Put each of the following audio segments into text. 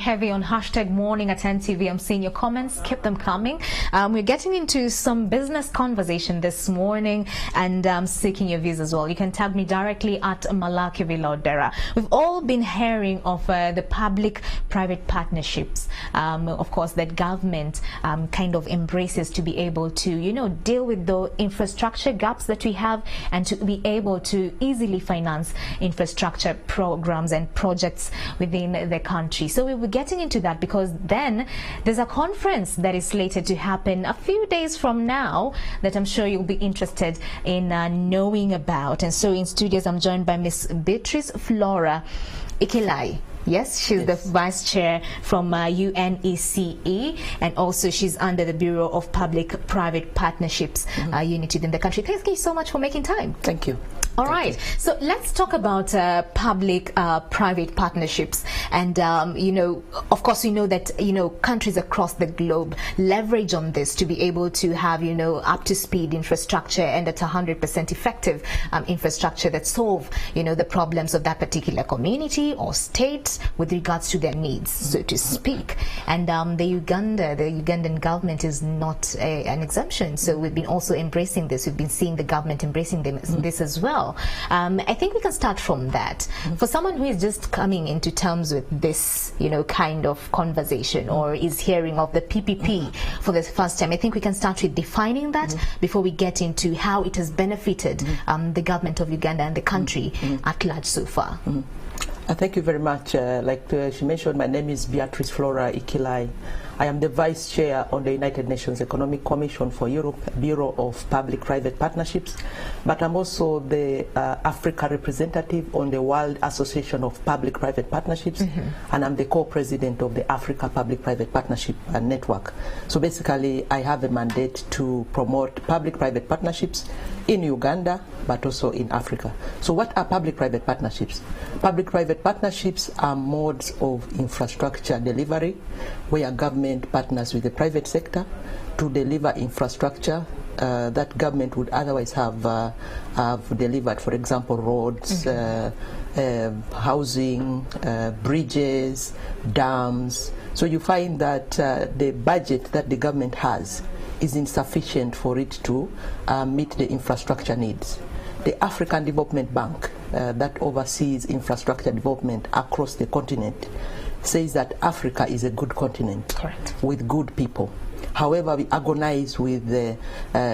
Heavy on hashtag morning at NTV. I'm seeing your comments. Keep them coming. We're getting into some business conversation this morning, and I'm seeking your views as well. You can tag me directly at Malaki Vilodera. We've all been hearing of the public-private partnerships, of course, that government kind of embraces to be able to, deal with the infrastructure gaps that we have and to be able to easily finance infrastructure programs and projects within the country. So we will getting into that because then there's a conference that is slated to happen a few days from now that I'm sure you'll be interested in knowing about. And so in studios, I'm joined by Miss Beatrice Flora Ikilai. Yes, she's the vice chair from UNECE, and also she's under the Bureau of Public-Private Partnerships unit within the country. Thank you so much for making time. Thank you. All right, so let's talk about public-private partnerships. And, of course, we know that, countries across the globe leverage on this to be able to have, up-to-speed infrastructure and at 100% effective infrastructure that solve, the problems of that particular community or state with regards to their needs, so to speak. And the Ugandan government is not an exemption. So we've been also embracing this. We've been seeing the government embracing this as well. I think we can start from that. For someone who is just coming into terms with this, kind of conversation or is hearing of the PPP for the first time, I think we can start with defining that before we get into how it has benefited the government of Uganda and the country at large so far. Thank you very much. Like she mentioned, my name is Beatrice Flora Ikilai. I am the Vice Chair on the United Nations Economic Commission for Europe, Bureau of Public-Private Partnerships, but I'm also the Africa representative on the World Association of Public-Private Partnerships, and I'm the co-president of the Africa Public-Private Partnership Network. So basically, I have a mandate to promote public-private partnerships in Uganda, but also in Africa. So what are public-private partnerships? Public-private partnerships are modes of infrastructure delivery where government partners with the private sector to deliver infrastructure that government would otherwise have delivered. For example, roads, housing, bridges, dams. So you find that the budget that the government has is insufficient for it to meet the infrastructure needs. The African Development Bank that oversees infrastructure development across the continent says that Africa is a good continent with good people. However, we agonize with the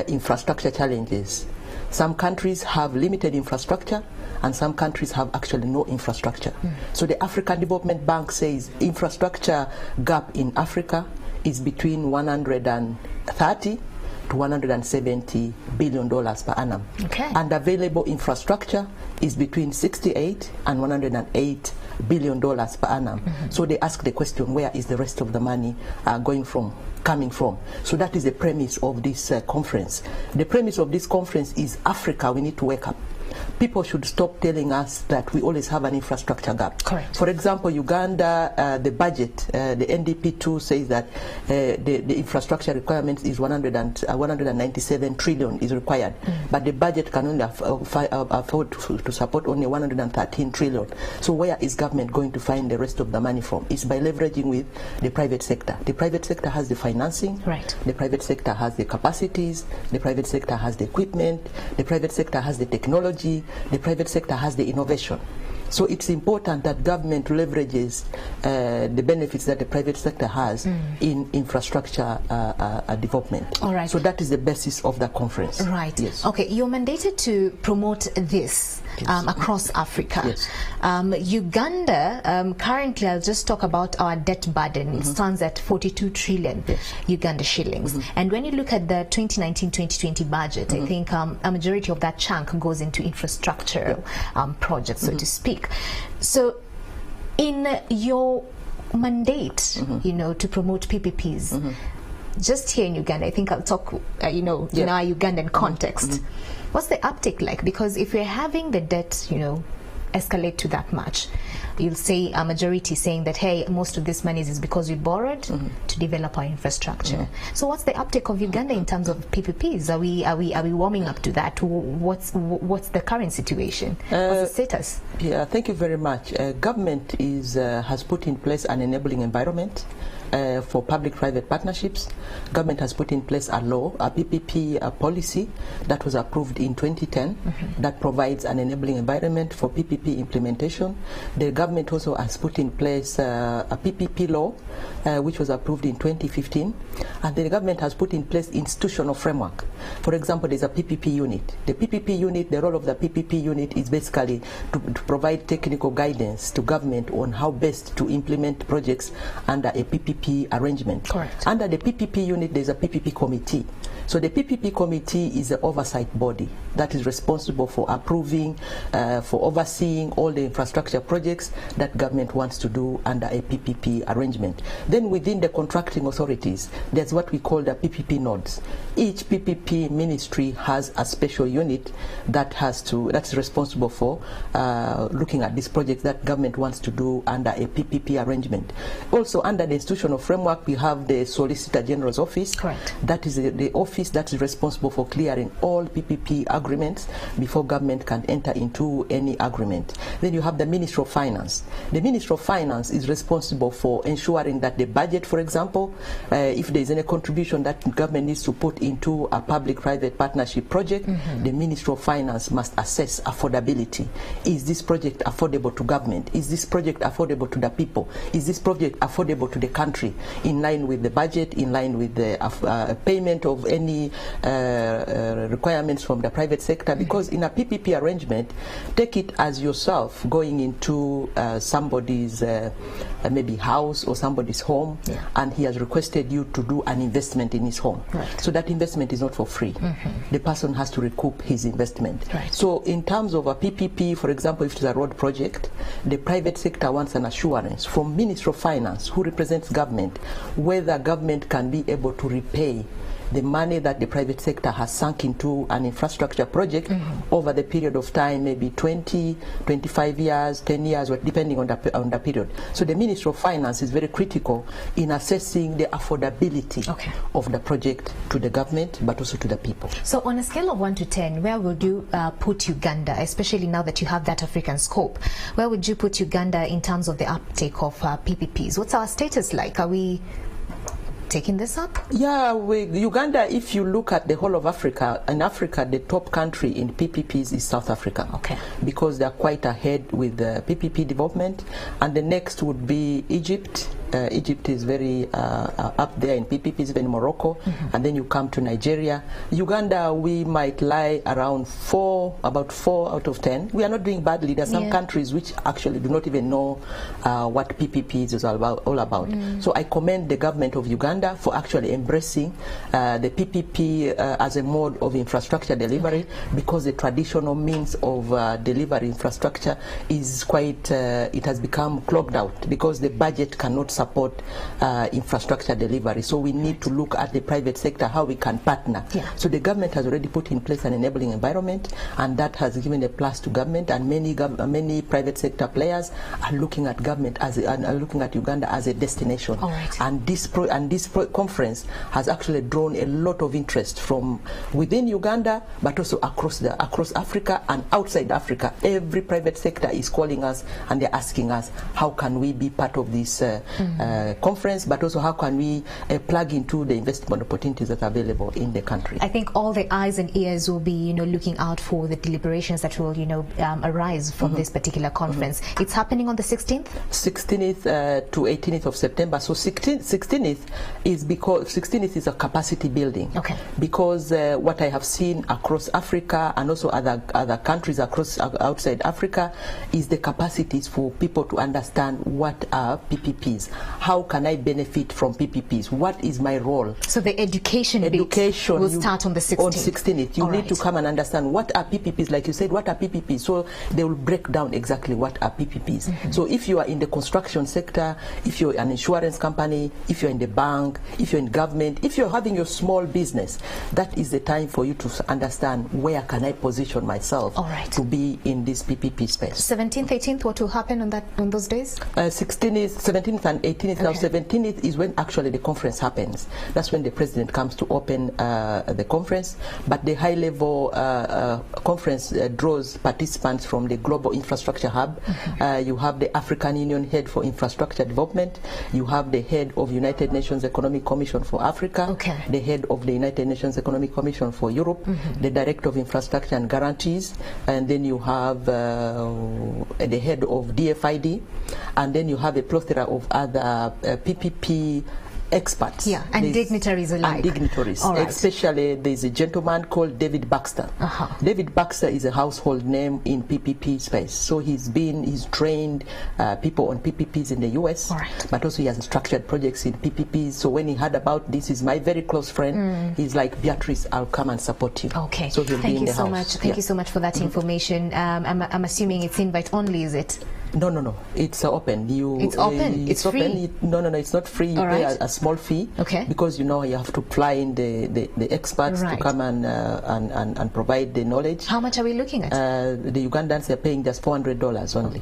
infrastructure challenges. Some countries have limited infrastructure and some countries have actually no infrastructure. So the African Development Bank says infrastructure gap in Africa is between 130 to $170 billion per annum. And available infrastructure is between 68 and $108 billion per annum. So they ask the question, where is the rest of the money coming from? So that is the premise of this conference. The premise of this conference is Africa, we need to wake up. People should stop telling us that we always have an infrastructure gap. For example, Uganda, the budget, the NDP2 says that the infrastructure requirements is 197 trillion is required, but the budget can only afford to support only 113 trillion. So where is government going to find the rest of the money from? It's by leveraging with the private sector. The private sector has the financing, the private sector has the capacities, the private sector has the equipment, the private sector has the technology, the private sector has the innovation. So it's important that government leverages the benefits that the private sector has in infrastructure development. So that is the basis of the conference. Okay, you're mandated to promote this across Africa. Uganda, currently, I'll just talk about our debt burden. It stands at 42 trillion Uganda shillings. And when you look at the 2019-2020 budget, I think a majority of that chunk goes into infrastructure projects, so to speak. So in your mandate, to promote PPPs, just here in Uganda, I think I'll talk, in our Ugandan context. What's the uptake like? Because if we're having the debt, escalate to that much, you'll say a majority saying that, hey, most of this money is because we borrowed to develop our infrastructure. So what's the uptake of Uganda in terms of PPPs? Are we warming up to that? What's the current situation? What's the status? Yeah, thank you very much. Government has put in place an enabling environment for public-private partnerships. Government has put in place a law, a PPP policy that was approved in 2010 that provides an enabling environment for PPP implementation. The government also has put in place a PPP law which was approved in 2015, and the government has put in place institutional framework. For example, there's a PPP unit. The PPP unit, the role of the PPP unit is basically to provide technical guidance to government on how best to implement projects under a PPP arrangement. Correct. Under the PPP unit, there's a PPP committee. So the PPP committee is the oversight body that is responsible for approving, for overseeing all the infrastructure projects that government wants to do under a PPP arrangement. Then within the contracting authorities, there's what we call the PPP nodes. Each PPP ministry has a special unit that's responsible for looking at these projects that government wants to do under a PPP arrangement. Also under the institutional framework, we have the Solicitor General's office. Correct. That is the office that is responsible for clearing all PPP agreements before government can enter into any agreement. Then you have the Ministry of Finance. The Ministry of Finance is responsible for ensuring that the budget, for example, if there is any contribution that government needs to put into a public-private partnership project, the Ministry of Finance must assess affordability. Is this project affordable to government? Is this project affordable to the people? Is this project affordable to the country, in line with the budget, in line with the payment of any requirements from the private sector? Because in a PPP arrangement, take it as yourself going into somebody's maybe house or somebody's home, and he has requested you to do an investment in his home. Right. So that investment is not for free. The person has to recoup his investment. Right. So in terms of a PPP, for example, if it's a road project, the private sector wants an assurance from Ministry of Finance, who represents government, whether government can be able to repay the money that the private sector has sunk into an infrastructure project over the period of time, maybe 20, 25 years, 10 years, depending on the period. So the Ministry of Finance is very critical in assessing the affordability of the project to the government, but also to the people. So on a scale of 1 to 10, where would you put Uganda, especially now that you have that African scope? Where would you put Uganda in terms of the uptake of PPPs? What's our status like? Are we taking this up? Yeah, Uganda, if you look at the whole of Africa, in Africa, the top country in PPPs is South Africa. Okay. Because they are quite ahead with the PPP development. And the next would be Egypt. Egypt is very up there in PPPs, even Morocco. And then you come to Nigeria. Uganda, we might lie around about 4 out of 10. We are not doing badly. There are some countries which actually do not even know what PPPs is all about. So I commend the government of Uganda for actually embracing the PPP as a mode of infrastructure delivery, because the traditional means of delivery infrastructure is quite, it has become clogged out because the budget cannot support infrastructure delivery. So we need to look at the private sector, how we can partner. So the government has already put in place an enabling environment, and that has given a plus to government, and many private sector players are looking at government looking at Uganda as a destination. And this conference has actually drawn a lot of interest from within Uganda, but also across Africa and outside Africa. Every private sector is calling us and they're asking us, how can we be part of this conference, but also how can we plug into the investment opportunities that are available in the country. I think all the eyes and ears will be, looking out for the deliberations that will, arise from this particular conference. It's happening on the 16th? 16th to 18th of September. So 16th is because 16th is a capacity building. Because what I have seen across Africa and also other countries outside Africa is the capacities for people to understand what are PPPs how can I benefit from PPPs? What is my role? So the education will start on the 16th. On 16th. You need to come and understand what are PPPs. Like you said, what are PPPs? So they will break down exactly what are PPPs. So if you are in the construction sector, if you're an insurance company, if you're in the bank, if you're in government, if you're having your small business, that is the time for you to understand where can I position myself to be in this PPP space. 17th, 18th, what will happen on those days? 17th and 18th. Now 17th is when actually the conference happens. That's when the president comes to open the conference. But the high-level conference draws participants from the Global Infrastructure Hub. You have the African Union head for infrastructure development. You have the head of United Nations Economic Commission for Africa. The head of the United Nations Economic Commission for Europe. The director of infrastructure and guarantees. And then you have the head of DFID. And then you have a plethora of other PPP experts. And dignitaries alike. And dignitaries. Especially there's a gentleman called David Baxter. David Baxter is a household name in PPP space. So he's trained people on PPPs in the US, but also he has structured projects in PPPs. So when he heard about this, he's my very close friend. He's like, Beatrice, I'll come and support you. So he'll be in the house. Thank you so much for that information. I'm assuming it's invite only, is it? No. It's open. It's open. It's free. Open. No. It's not free. You pay a small fee. Because you have to fly in the experts to come and provide the knowledge. How much are we looking at? The Ugandans are paying just $400 only.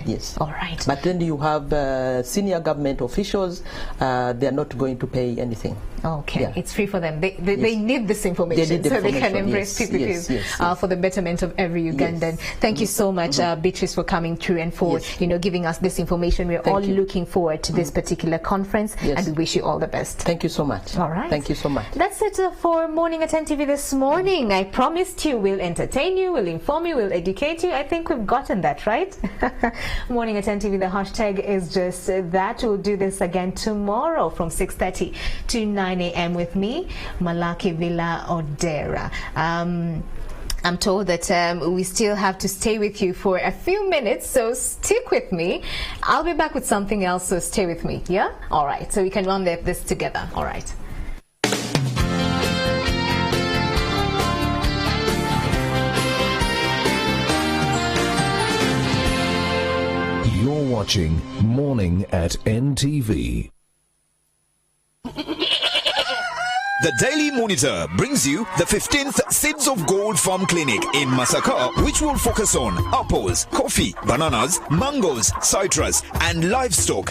Yes. All right. But then you have senior government officials. They are not going to pay anything. It's free for them. They need this information so they can embrace PPPs for the betterment of every Ugandan. Thank you so much, Beatrice, for coming through and for giving us this information. We're all looking forward to this particular conference, and we wish you all the best. Thank you so much. All right. Thank you so much. That's it for Morning at NTV this morning. I promised you we'll entertain you, we'll inform you, we'll educate you. I think we've gotten that, right? Morning at NTV, the hashtag is just that. We'll do this again tomorrow from 6:30 to 9 a.m. with me, Malaki Villa Odera. I'm told that we still have to stay with you for a few minutes, so stick with me. I'll be back with something else, so stay with me, yeah? All right, so we can run this together, all right. You're watching Morning at NTV. The Daily Monitor brings you the 15th Seeds of Gold Farm Clinic in Masaka, which will focus on apples, coffee, bananas, mangoes, citrus, and livestock